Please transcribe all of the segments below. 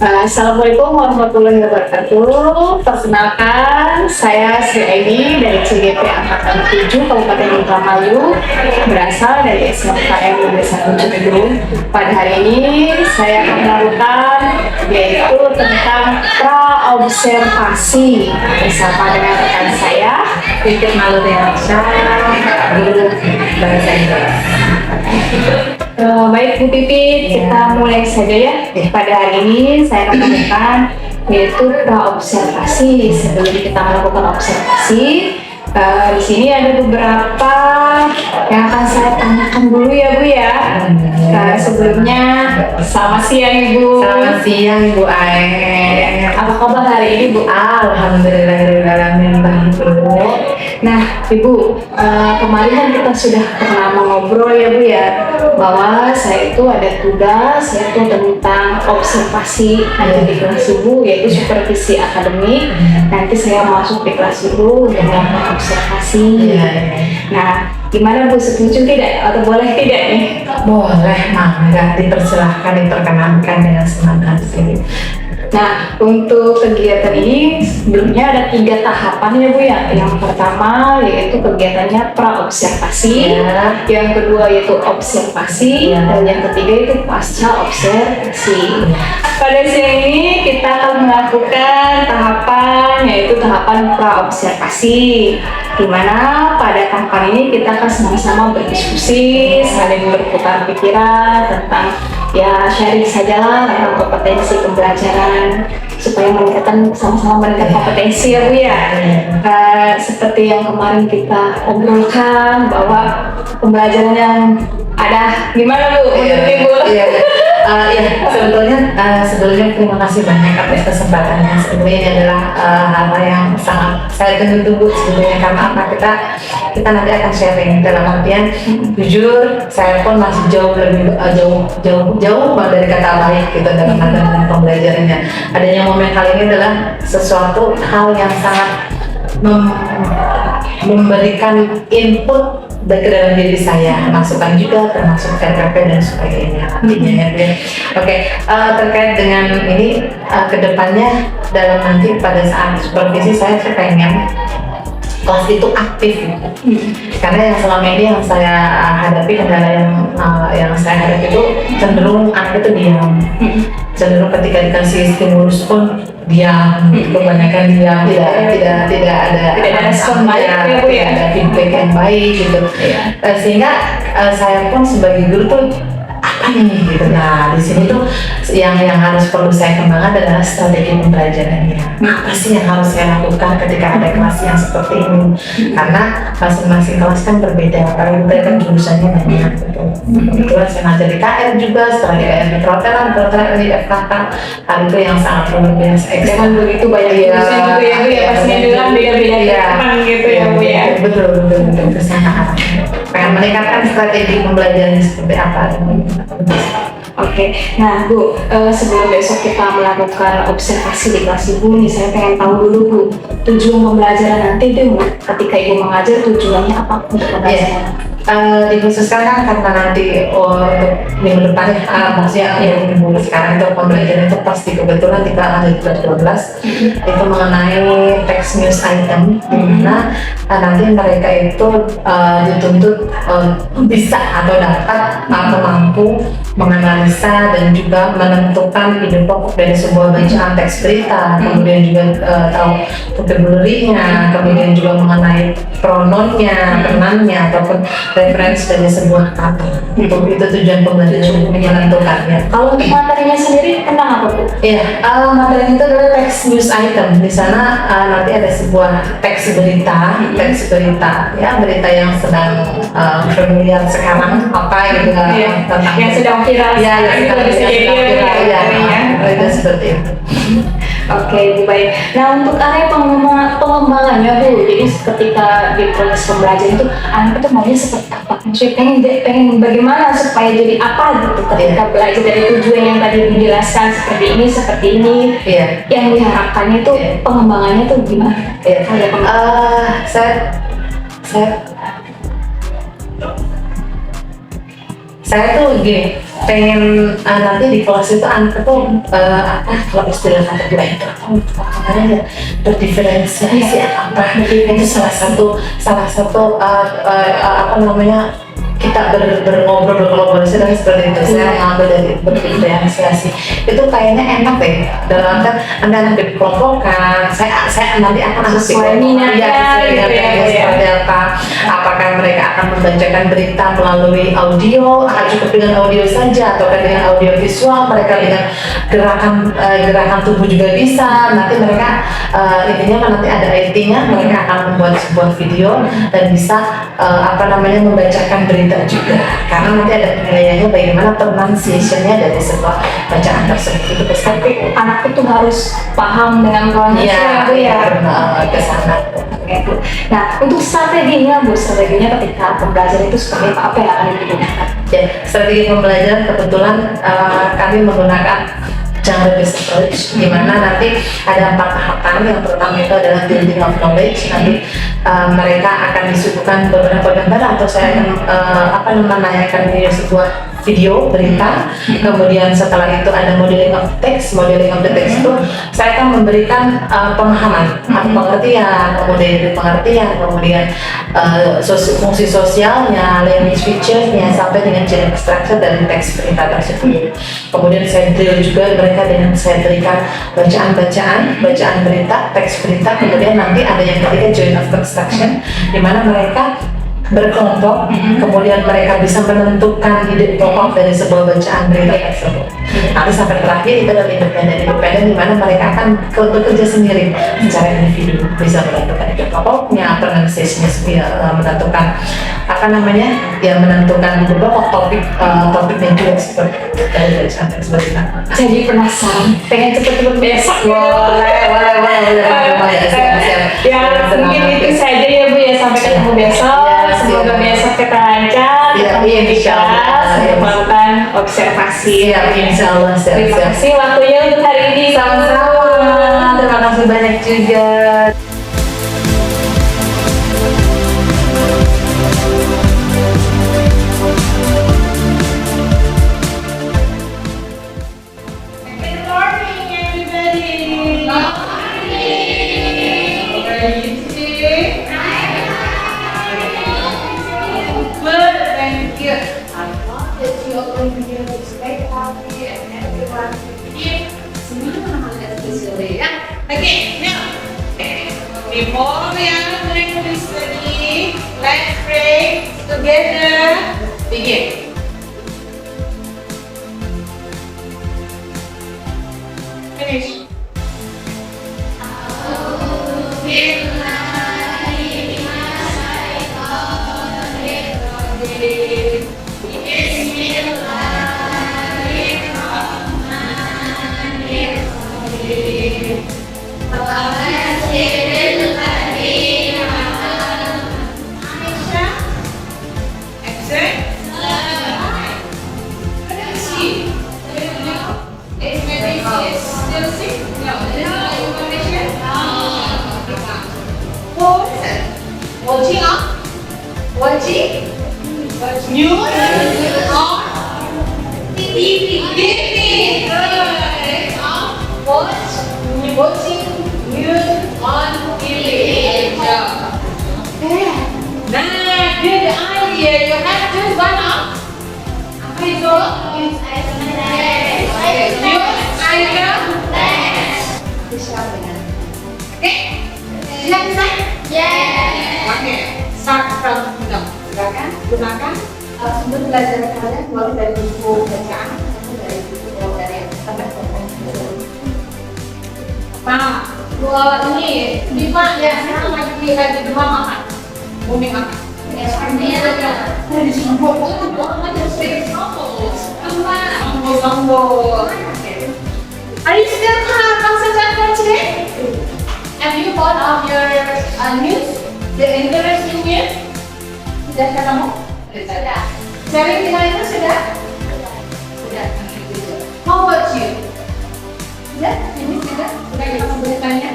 Assalamualaikum warahmatullahi wabarakatuh. Perkenalkan, saya Sri Aini dari CGP Angkatan 7 Kabupaten Indramayu, berasal dari SMKM Negeri 1 Cibedung. Pada hari ini saya akan melakukan yaitu tentang praobservasi bersama dengan rekan saya Titik Maluriansyah, guru bahasa Inggris. Baik Bu Pipit, kita mulai saja ya. Pada hari ini saya akan melakukan yaitu praobservasi. Sebelum kita melakukan observasi, di sini ada beberapa yang akan saya tanyakan dulu ya Bu ya. Sebelumnya, selamat siang Ibu. Selamat siang Ibu Ae. Apa kabar hari ini Bu? Alhamdulillahirrahmanirrahim, baik Bu. Nah, Ibu, kemarin kan kita sudah pernah ngobrol ya Bu ya, bahwa saya itu ada tugas yaitu tentang observasi nanti di kelas Ibu, yaitu supervisi akademik. Nanti saya masuk di kelas Ibu untuk melakukan observasi. Nah, gimana Bu, setuju tidak atau boleh tidak nih? Boleh, mangga, dipersilahkan, diperkenankan dengan senang hati. Nah, untuk kegiatan ini sebelumnya ada 3 tahapan ya Bu ya. Yang pertama yaitu kegiatannya praobservasi, yang kedua yaitu observasi, dan yang ketiga itu pasca observasi. Pada siang ini kita akan melakukan tahapan yaitu tahapan praobservasi, di mana pada tahapan ini kita akan sama-sama berdiskusi, saling bertukar pikiran tentang ya sharing sajalah tentang kompetensi pembelajaran supaya meningkatkan sama-sama meningkatkan kompetensi ya Bu ya. Seperti yang kemarin kita obrolkan bahwa pembelajaran yang ada gimana Bu menurut Ibu? Sebelumnya terima kasih banyak atas kesempatannya. Sebenarnya ini adalah hal yang sangat saya tunggu-tunggu sebetulnya, karena apa, kita nanti akan sharing dalam artian jujur saya pun masih jauh banget dari kata baik gitu dalam artian pembelajarannya. Adanya momen kali ini adalah sesuatu hal yang sangat memberikan input ke dalam diri saya, masukan juga termasuk RPP dan sebagainya. Terkait dengan ini kedepannya dalam nanti pada saat supervisi saya pengen kelas itu aktif, karena yang selama ini yang saya hadapi, kendala yang saya hadapi itu cenderung anak itu diam, cenderung ketika dikasih stimulus pun diam, kebanyakan diam, tidak ada respon baik, tidak ada feedback yang baik gitu, sehingga saya pun sebagai guru tuh apa nih gitu. Nah, di sini tuh yang harus perlu saya kembangkan adalah strategi pembelajarannya. Apa sih yang harus saya lakukan ketika ada kelas yang seperti ini? Karena masing-masing kelas kan berbeda, karena kita kan jurusannya banyak gitu. Kebetulan saya ngajar di KR juga, setelah di KR di perhotelan di FKK, hal itu yang sangat luar biasa. Dengan begitu banyak jurusan gitu ya Bu ya, pastinya dengan beda-beda gitu ya Bu ya. Betul, kesana pengen meningkatkan strategi pembelajaran seperti apa. Oke, nah Bu, sebelum besok kita melakukan observasi di kelas Ibu nih, saya pengen tahu dulu Bu, tujuan pembelajaran nanti itu ketika Ibu mengajar tujuannya apa untuk pembelajaran? Dikhususkan kan karena nanti untuk minggu depan maksudnya minggu sekarang itu pembelajaran itu pasti kebetulan kita lanjut kelas 12 itu mengenai text news item, dimana nanti mereka itu dituntut bisa atau dapat atau mampu menganalisa dan juga menentukan ide pokok dari sebuah bacaan teks berita, kemudian juga tahu vocabulary-nya, kemudian juga mengenai pronounnya, pernamnya ataupun referensi dari sebuah kata. Itu tujuan pembelajaran menentukannya. Kalau untuk materinya sendiri tentang apa Bu? Materi itu adalah text news item. Di sana nanti ada sebuah teks berita, ya, berita yang sedang familiar sekarang apa gitu, tentang yang sedang viral, itu seperti itu. Oke, Bu, baik. Nah, untuk area pengembangannya Bu, jadi ketika di proses pembelajaran itu anak itu maunya seperti apa? Maksudnya pengen bagaimana supaya jadi apa gitu ketika belajar dari tujuan yang tadi dijelaskan seperti ini. Yang diharapkannya itu pengembangannya tuh gimana? Saya tuh gini, pengen nanti di kelas itu anak itu kalau istilah kata gue itu apa ya, berdiferensiasi apa itu salah satu apa namanya, kita berobrol berkolaborasi dan seperti itu. Saya ngambil dari berdiferensiasi itu kayaknya enak deh, dalam artian Anda nanti dikelompokkan, saya nanti akan sesuai minatnya seperti apa, apakah mereka akan membacakan berita melalui audio, cukup dengan audio saja, atau dengan audio visual, mereka dengan gerakan tubuh juga bisa. Nanti mereka intinya nanti ada IT-nya, mereka akan membuat sebuah video dan bisa apa namanya, membacakan berita juga, karena nanti ada penilaiannya bagaimana pronunciation-nya dari sebuah bacaan tersebut. Itu Tapi anak itu harus paham dengan pronunciation Bu ya. Ke sana. Bu. Nah, untuk strateginya ketika pembelajaran itu seperti apa yang akan digunakan? Ya, strategi pembelajaran kebetulan kami menggunakan genre-based approach, di mana nanti ada 4 tahapan. Yang pertama itu adalah building of knowledge. Nanti mereka akan disuguhkan beberapa gambar, atau saya akan menanyakan sebuah video berita. Kemudian setelah itu ada modeling of text. Modeling of the text itu saya akan memberikan pemahaman, pengertian, kemudian pengertian, kemudian fungsi sosialnya, language feature-nya, sampai dengan genre structure dari teks berita tersebut. Kemudian saya drill juga mereka dengan saya berikan bacaan berita, teks berita. Kemudian nanti ada yang ketiga joint of construction, di mana mereka berkelompok, kemudian mereka bisa menentukan ide pokok dari sebuah bacaan berita tersebut. Nanti sampai terakhir itu adalah independen, di mana mereka akan bekerja sendiri secara individu, bisa menentukan ide pokoknya, pronunciation-nya, menentukan apa namanya, ya menentukan beberapa topiknya juga seperti dari bacaan tersebut. Jadi penasaran, pengen cepet-cepet besok. Boleh. Ya, mungkin itu saja ya Bu ya, sampai ketemu besok. Semoga besok kita lancar, melakukan observasi. Insyaallah. Terima kasih waktunya untuk hari ini. Sama-sama. Terima kasih banyak juga. Good morning, everybody. Good morning. How are you today? Good, thank you. I thought that you are going to hear this great happy and everyone here. Semua hal spesial ya. Okay, now. Before we are going to study, let's pray together. Begin. Finish. Watching news on TV. Watching news on TV. Nah, good idea. You have to one up. Apa itu? News item. Okay. Siap? Yes. Okay. Start from gunakan sumber belajar kalian mulai dari buku bacaan atau dari buku dari tempat ini Diva ya, sekarang lagi demam apa? Booming apa? Dari sini Are you still concentrated today? Have you thought of your news? The interesting news? Sudah ketemu? Sudah. Sharing dengan itu sudah? Sudah. How about you? Sudah? Ini sudah? Sudah kita memberikannya?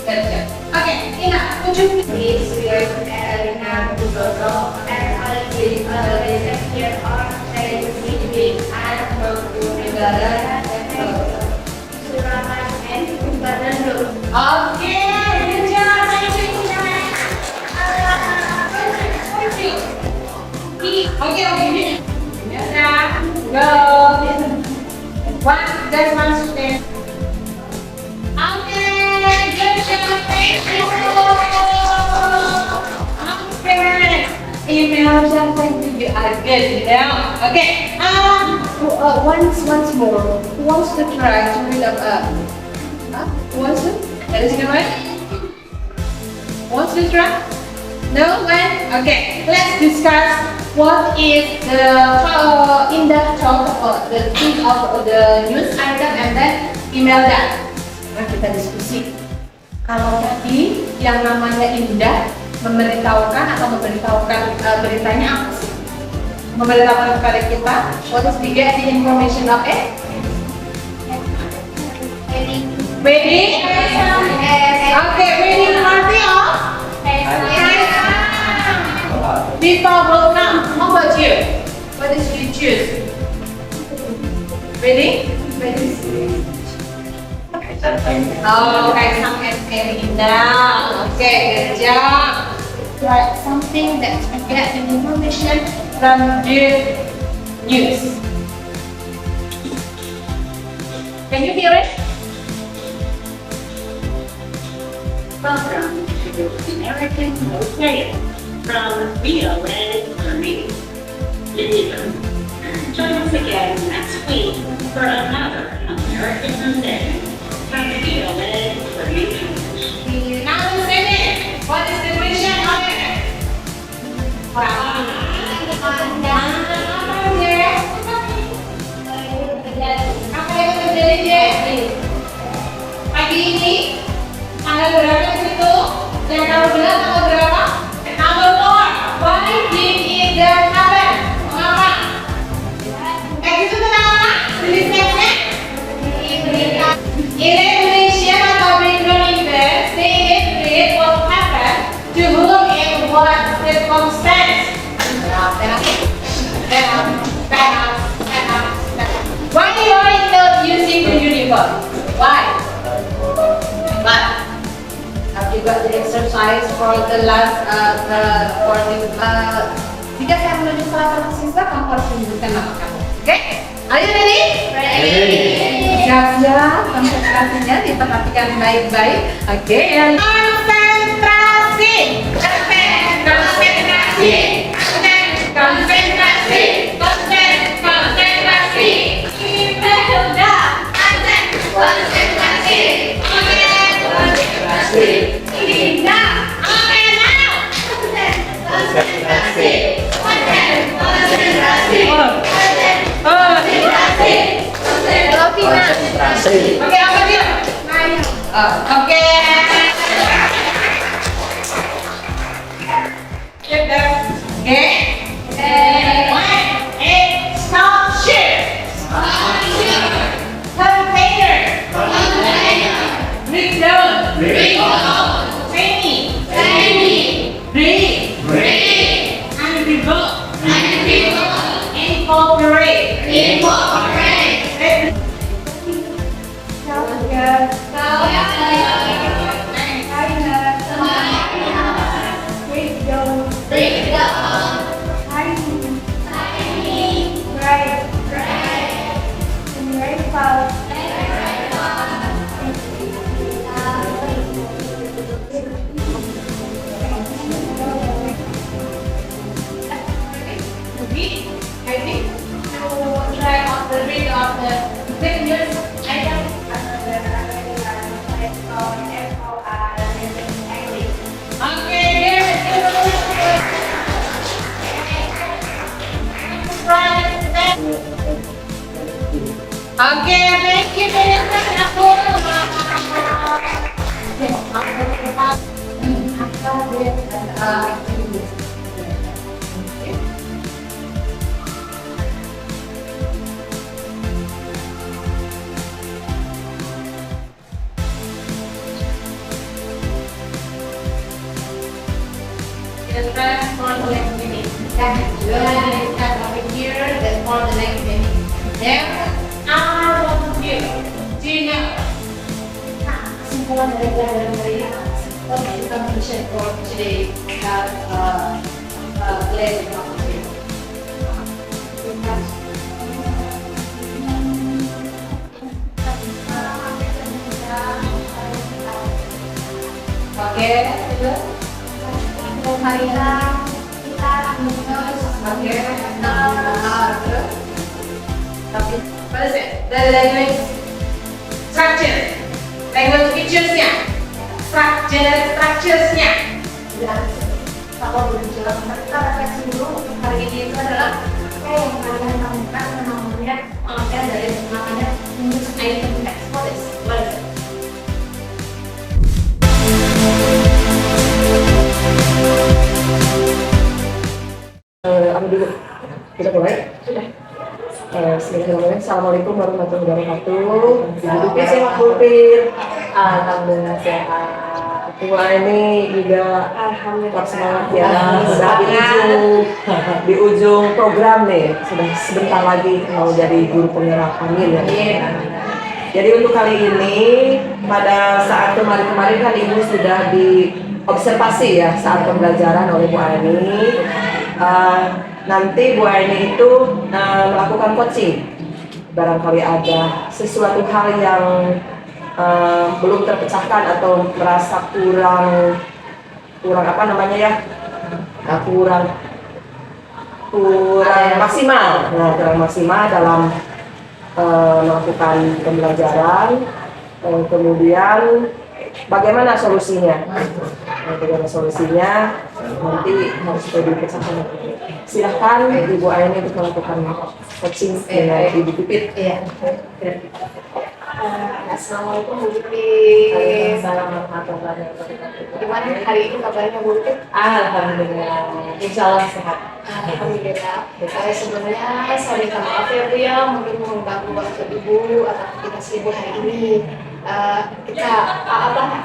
Sudah. Oke, Ina, would you please read Google Doc and I'll give a here or Okay, good job. Thank you. Okay. Go. There's one student. Okay, good job. Thank you. Okay. Email just thank you. You are good now. Okay. Once more. Who wants to try to read up? Who wants to? That is good one. Wants to try? No one? Okay. Let's discuss what is the in-depth talk about the theme of the news item and then email that. Nah, kita diskusi. Kalau tadi yang namanya indah memberitahukan atau memberitahukan beritanya apa sih? Memberitahukan kepada kita what is the get the information of it? Ready? Okay, ready party off? Before will come. How about you? What did you choose? Ready? Oh, Kaisang and Erina. Okay, good job. Write something that you get the information from the news. Can you hear it? Welcome to the American Hotel from VON Army. Join us again next week for another American Day from VON Army. Now listen in. What is the question of it? Apa yang terjadi Jay? Pagi ini tanggal berapa di situ? Dan kalau benar tanggal berapa? Number 4. Why did it that happen? Mengapa? Kayak gitu kenapa? Tulisnya? Indonesia atau background event, say it what happened to whom in what circumstance. Stand up. Why you are not using the uniform? Why? Have you got the exercise for the last jika saya menuju salah satu siswa, kamu harus menyebutkan nama kamu. Oke? Are you ready? Ready. Siap-siap, konsentrasinya diperhatikan baik-baik. Oke, yang konsentrasi. Konsentrasi. Oke, apa dia? Oke. Oke. Stop ship. Container. Breakdown. Training. Break. Unrevolt. Incorporate. Okay, thank you very much. Just for the next minute. Over here, that's for the next minute. Then, actually have less information. Oke, oke, tapi what is it? Dari language structure, language features-nya, structures-nya. Kalau berbicara kita refleksi dulu hari ini itu adalah apa yang kalian temukan namanya pengertian dari namanya English item text. What is it? Aku dulu. Kita mulai? Sudah. Bismillahirrahmanirrahim. Assalamualaikum warahmatullahi wabarakatuh. Hidupnya sehat Pulpir. Alhamdulillah sehat. Wah ini juga Alhamdulillah semangat ya. Sudah di ujung program nih. Sudah sebentar lagi mau jadi guru penggerak hamil ya. Jadi untuk kali ini pada saat kemarin kan Ibu sudah diobservasi ya saat pembelajaran oleh Bu Aini. Nanti Bu Aini itu melakukan coaching. Barangkali ada sesuatu hal yang belum terpecahkan atau merasa kurang apa namanya ya, kurang maksimal, kurang maksimal dalam melakukan pembelajaran. Kemudian bagaimana solusinya? Bagaimana solusinya nanti harus dipecahkan. Silahkan Ibu Aini untuk melakukan coaching dengan Ibu Pipit. Iya. Assalamualaikum Bu Pipit. Waalaikumsalam warahmatullahi wabarakatuh. Gimana hari ini kabarnya Bu Pipit? Alhamdulillah. Insya Allah sehat. Alhamdulillah. Sebenarnya saya minta maaf ya Bu ya, mungkin mengganggu waktu Ibu atau kita sibuk hari ini.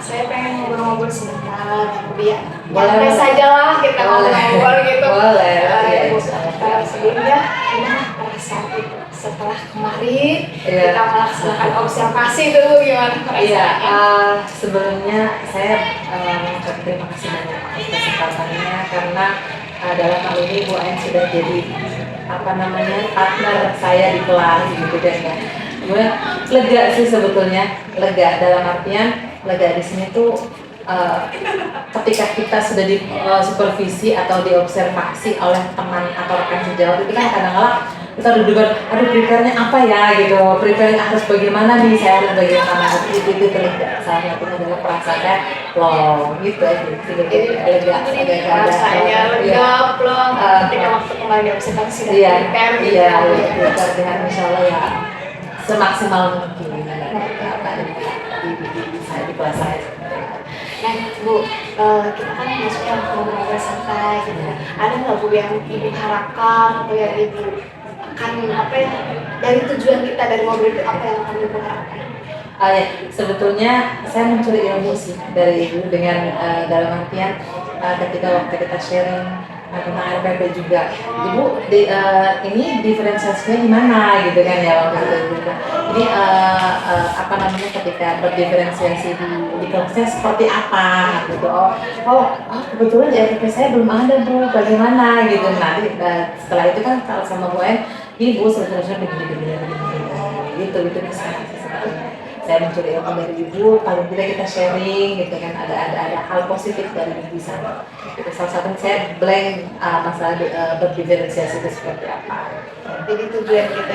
Saya pengen ngobrol-ngobrol sebentar Bu ya. Boleh saja lah kita ngobrol gitu. Boleh. Sebelumnya gimana perasaan Ibu setelah kemarin kita melaksanakan observasi dulu, gimana perasaannya? Sebelumnya saya mengucapkan terima kasih banyak atas kesempatannya karena dalam hal ini Bu Ain sudah jadi partner saya di kelas gitu kan ya. Gue lega sih sebetulnya, lega dalam artian lega di sini tuh ketika kita sudah di supervisi atau diobservasi oleh teman atau rekan sejawat itu kan kadang-kadang kita duduk aduh prepare-nya apa ya gitu, prepare harus bagaimana nih, saya harus bagaimana itu terlihat salah satunya adalah perasaannya loh gitu aja lega Rasanya lega plong ketika waktu kemarin diobservasi sudah prepare gitu. Iya, dengan insya Allah ya semaksimal mungkin apa di kelas saya. Nah Bu, kita kan maksudnya ngobrol santai gitu. Ada nggak Bu yang Ibu harapkan atau yang Ibu akan dari tujuan kita dari ngobrol itu apa yang akan Ibu harapkan? Sebetulnya saya mencuri ilmu sih dari Ibu dengan dalam artian ketika waktu kita sharing tentang RPP juga, Ibu ini diferensiasinya gimana gitu kan ya waktu itu juga. Jadi ketika berdiferensiasi di kelasnya seperti apa gitu. Kebetulan ya RPP saya belum ada Bu, bagaimana gitu. Nanti setelah itu kan kalau sama Bu En, Ibu sebenarnya begini gitu misalnya. Saya mencuri ilmu dari Ibu, paling tidak kita sharing gitu kan, ada hal positif dari Ibu di sana. Itu salah satunya saya blank masalah berdiferensiasi itu seperti apa. Jadi tujuan kita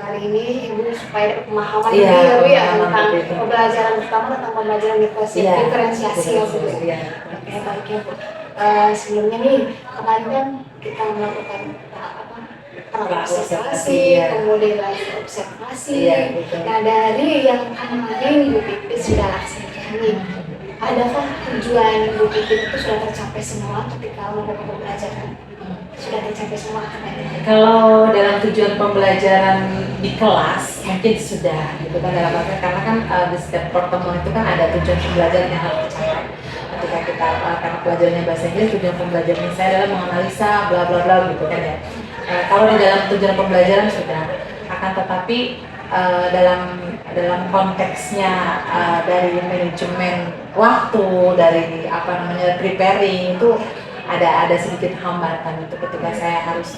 kali ini Ibu supaya pemahaman lebih ya tentang pembelajaran pertama tentang pembelajaran diferensiasi ya Bu. Oke, baik ya Bu. Sebelumnya nih kemarin kan kita melakukan observasi, kemudian lagi observasi. Nah dari yang kemarin Bu Pipit sudah laksanakan nih, adakah tujuan Bu Pipit itu sudah tercapai semua ketika melakukan pembelajaran? Sudah tercapai semua kan? Kalau dalam tujuan pembelajaran di kelas mungkin sudah gitu kan dalam artian karena kan di setiap pertemuan itu kan ada tujuan pembelajaran yang harus dicapai. Ketika kita karena pelajarannya bahasa Inggris, tujuan pembelajaran saya adalah menganalisa bla bla bla gitu kan ya. Kalau di dalam tujuan pembelajaran sudah, akan tetapi dalam dalam konteksnya dari manajemen waktu, dari preparing itu ada sedikit hambatan itu ketika saya harus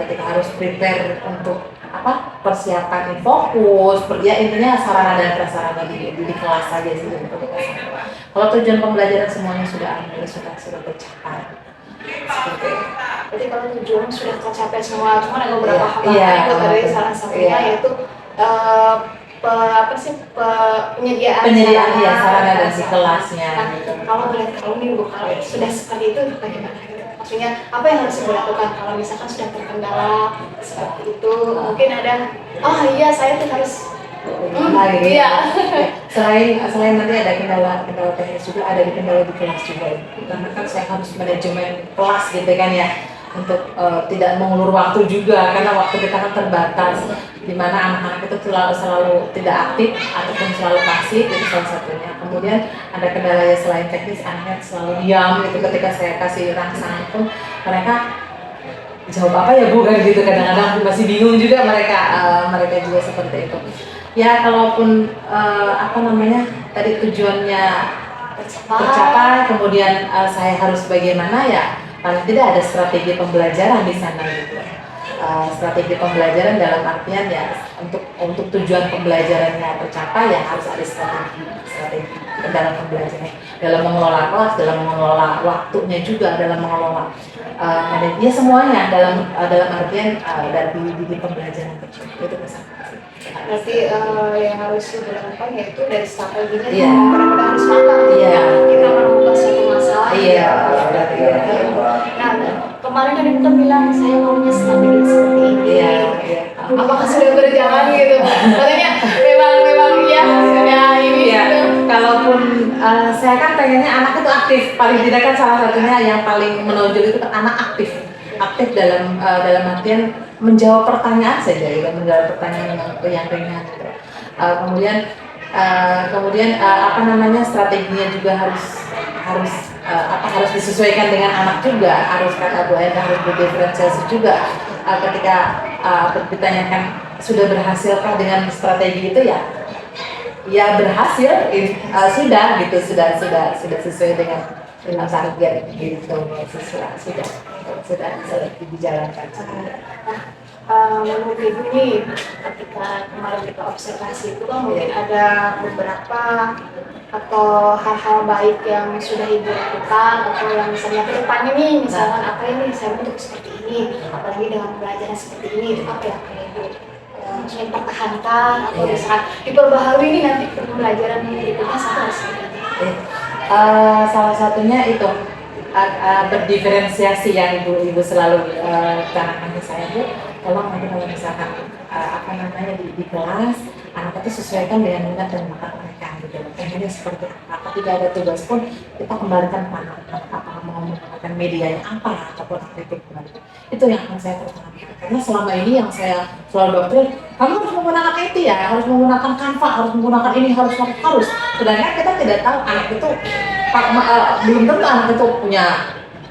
ketika harus prepare untuk persiapan fokus, ya intinya sarana dan prasarana di kelas saja sih gitu. Kalau tujuan pembelajaran semuanya sudah tercapai. Seperti itu. Berarti kalau tujuan sudah tercapai semua, cuma ada beberapa hal Iya, itu dari salah satunya yaitu penyediaan sarana dan si kelasnya. Nah, kalau boleh tahu nih Bu, kalau sudah seperti itu bagaimana? Maksudnya apa yang harus Ibu lakukan kalau misalkan sudah terkendala seperti itu? Mungkin ada, oh iya saya tuh harus iya. Selain nanti ada kendala teknis juga, ada kendala di kelas juga. Karena kan saya harus manajemen kelas gitu kan ya, untuk tidak mengulur waktu juga karena waktu kita kan terbatas, di mana anak-anak itu selalu tidak aktif ataupun selalu pasif, itu salah satunya. Kemudian ada kendala ya selain teknis, anaknya selalu diam gitu ketika saya kasih rangsangan pun mereka jawab apa ya Bu kan gitu, kadang-kadang masih bingung juga mereka juga seperti itu. Ya kalaupun tadi tujuannya tercapai, kemudian saya harus bagaimana ya, paling tidak ada strategi pembelajaran di sana gitu. Strategi pembelajaran dalam artian ya untuk tujuan pembelajarannya tercapai ya harus ada strategi dalam pembelajaran, dalam mengelola kelas, dalam mengelola waktunya juga, dalam mengelola ya semuanya dalam artian dari pembelajaran tersebut itu bersama. Berarti yang harus dilakukan yaitu dari strateginya Iya. benar-benar harus matang. Iya. Kita menemukan suatu masalah. Iya. Nah, kemarin kan Ibu kan bilang saya maunya strategi seperti ini. Iya. Apakah sudah berjalan gitu? Katanya memang iya sudah ini Iya. gitu. Kalaupun saya kan pengennya anak itu aktif, paling tidak kan salah satunya yang paling menonjol itu kan anak aktif dalam artian menjawab pertanyaan saja, gitu, menjawab pertanyaan yang ringan gitu. Kemudian strateginya juga harus disesuaikan dengan anak juga, harus kata Bu Enda harus berdiferensiasi juga. Ketika ditanyakan sudah berhasilkah dengan strategi itu ya berhasil, sudah sesuai dengan target gitu, sudah dijalankan. Menurut Ibu nih, ketika kemarin kita observasi itu kan mungkin ada beberapa atau hal-hal baik yang sudah Ibu lakukan atau yang misalnya ke depannya nih, misalkan apa ini saya bentuk seperti ini, apalagi dengan pembelajaran seperti ini, itu apa yang akan Ibu maksudnya pertahankan atau misalkan diperbaharui nih nanti pembelajaran berikutnya satu harus seperti ini. Salah satunya itu berdiferensiasi yang ibu selalu tanamkan ke saya Bu. Tolong nanti kalau misalkan di kelas anak itu sesuaikan dengan minat dan bakat mereka gitu. Pengennya seperti apa? Tidak ada tugas pun kita kembalikan ke anak apakah mau menggunakan media yang apa ataupun aktif kembali. Itu yang akan saya pertahankan. Karena selama ini yang saya selalu doktrin, kamu harus menggunakan IT ya, harus menggunakan Canva, harus menggunakan ini, harus. Sedangkan kita tidak tahu anak itu belum tentu anak itu punya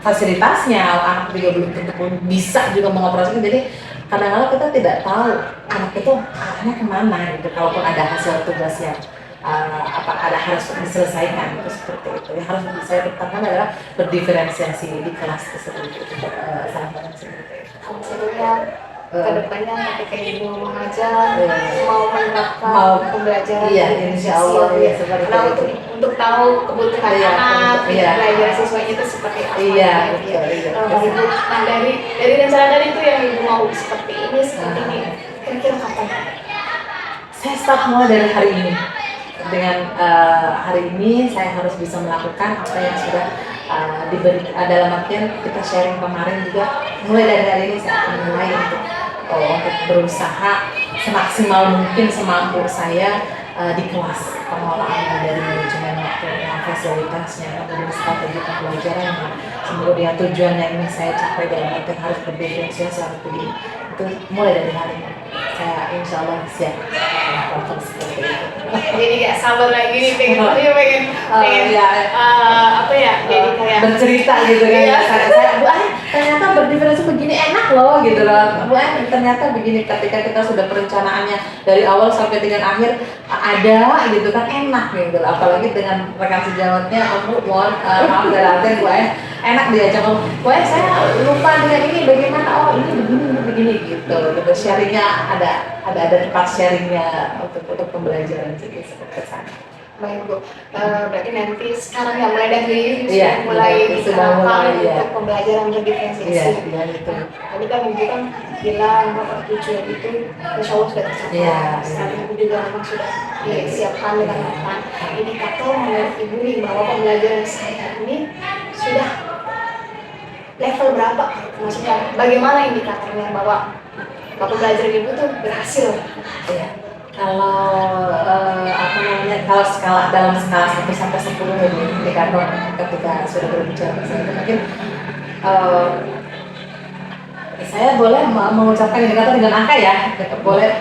fasilitasnya, anak juga belum tentu bisa juga mengoperasikan. Jadi kadang-kadang kita tidak tahu anak itu arahnya kemana gitu. Kalaupun ada hasil tugas yang ada harus diselesaikan itu seperti itu. Yang harus saya pertahankan adalah berdiferensiasi di kelas tersebut. Salah satu seperti itu. Maksudnya kedepannya ketika Ibu mengajar mau menerapkan pembelajaran insya Allah ya seperti nah, itu. untuk tahu kebutuhan anak, belajar siswanya itu seperti apa. Ibu. Nah dari rencana tadi itu yang Ibu mau seperti ini, kira-kira kapan? Saya start mulai dari hari ini. Dengan hari ini saya harus bisa melakukan apa yang sudah diberi dalam artian kita sharing kemarin juga. Mulai dari hari ini saya akan mulai untuk berusaha semaksimal mungkin semampu saya di kelas pengelolaan dari manajemen waktu, fasilitasnya, kemudian strategi pembelajaran, kemudian tujuan yang ingin saya capai dalam artian harus berdiferensiasi seperti itu mulai dari hari ini. Saya insya Allah siap melakukan seperti itu. Jadi gak sabar lagi nih pengen jadi kayak bercerita gitu kan. Saya ternyata berdiferensi begini enak loh gitu loh. Bu En, ternyata begini ketika kita sudah perencanaannya dari awal sampai dengan akhir ada gitu kan enak gitu loh. Apalagi dengan rekan sejawatnya maaf dari Bu En, enak diajak ngomong, Bu En saya lupa dengan ini bagaimana, oh ini begini gitu. Sharingnya ada tempat sharingnya untuk pembelajaran jadi seperti sana. Baik Bu, berarti nanti sekarang ya mulai dari Iya, mulai sudah mulai, diterapkan iya. untuk pembelajaran berdiferensiasi. Iya, itu. Tadi kan Ibu kan bilang bahwa tujuan itu insya Allah sudah tercapai. Iya. Strategi juga memang sudah disiapkan dengan matang. Indikator menurut Ibu nih bahwa pembelajaran saya ini sudah level berapa? Maksudnya bagaimana indikatornya bahwa pembelajaran Ibu tuh berhasil? Iya. Kalau kalau dalam skala 1 sampai 10 indikator ketika sudah berbicara saya mungkin saya boleh mengucapkan indikator dengan angka ya, boleh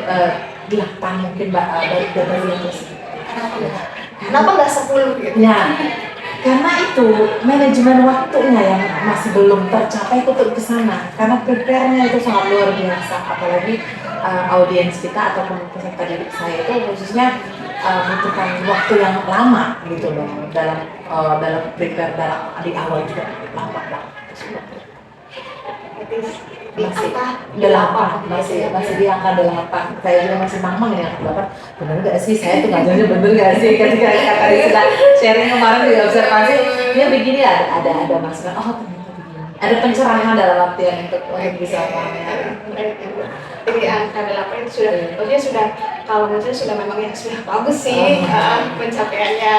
8 mungkin Mbak dari data itu. Kenapa nggak 10 gitu? Nah, karena itu manajemen waktunya yang masih belum tercapai itu ke sana. Karena prepare-nya itu sangat luar biasa, apalagi audiens kita ataupun peserta didik saya itu khususnya membutuhkan waktu yang lama gitu loh dalam prepare di awal juga lama banget. Di angka 8 masih di angka 8. Saya juga masih mamang ya 8. Bener nggak sih saya tuh ngajarnya bener nggak sih ketika tadi kita sharing kemarin di observasi dia begini ada masukan oh ternyata begini ada pencerahan dalam latihan untuk bisa paham. Jadi angka 8 itu sudah, maksudnya sudah kalau menurut saya sudah memang yang sudah bagus sih pencapaiannya.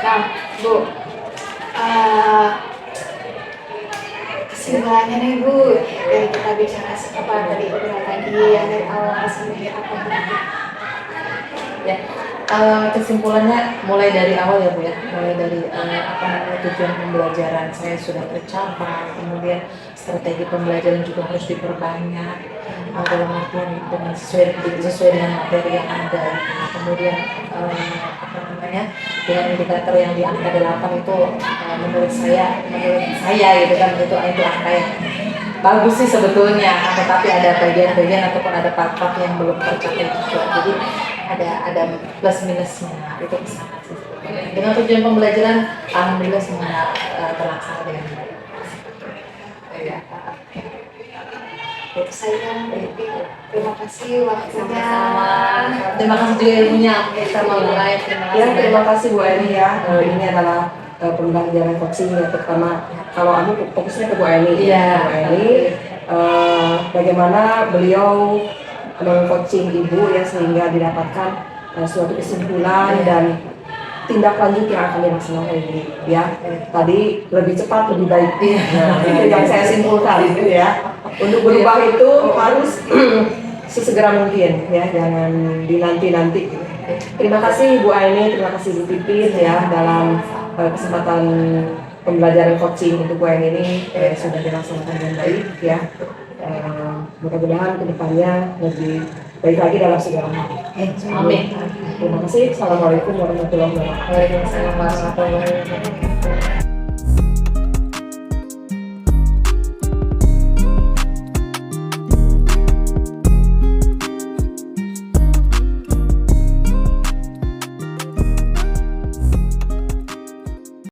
Nah Bu, kesimpulannya nih Bu, dari kita bicara apa tadi obrolan tadi yang dari awal sampai apa gitu. Ya, kesimpulannya mulai dari awal ya Bu ya, mulai dari tujuan pembelajaran saya sudah tercapai, kemudian strategi pembelajaran juga harus diperbanyak dalam artian dengan sesuai dengan materi yang ada. Kemudian dengan indikator yang di angka 8 itu menurut saya gitu kan itu angka yang bagus sih sebetulnya, tetapi ada bagian-bagian ataupun ada part-part yang belum tercapai juga. Jadi ada plus minusnya itu kesana sih. Dengan tujuan pembelajaran alhamdulillah semuanya terlaksana dengan baik. Ya. Saya terima kasih waktunya. Terima kasih juga ilmunya kita mulai. Terima kasih Bu Eni ya. Ini adalah pembelajaran coaching ya, terutama kalau aku fokusnya ke Bu Eni. Iya. Bu Eni, bagaimana beliau meng-coaching ibu ya sehingga didapatkan suatu kesimpulan dan tindak lanjut yang akan dilaksanakan ini ya. Tadi lebih cepat lebih baik. Nah, itu yang saya simpulkan gitu ya. Untuk berubah itu harus sesegera mungkin ya, jangan dinanti-nanti. Terima kasih Bu Aini, terima kasih Bu Pipin ya dalam kesempatan pembelajaran coaching untuk Bu Aini ini sudah dilaksanakan dengan baik ya. Mudah-mudahan kedepannya lebih baik lagi dalam segala hal. Amin. Terima kasih. Assalamualaikum warahmatullahi wabarakatuh. Waalaikumsalam warahmatullahi wabarakatuh.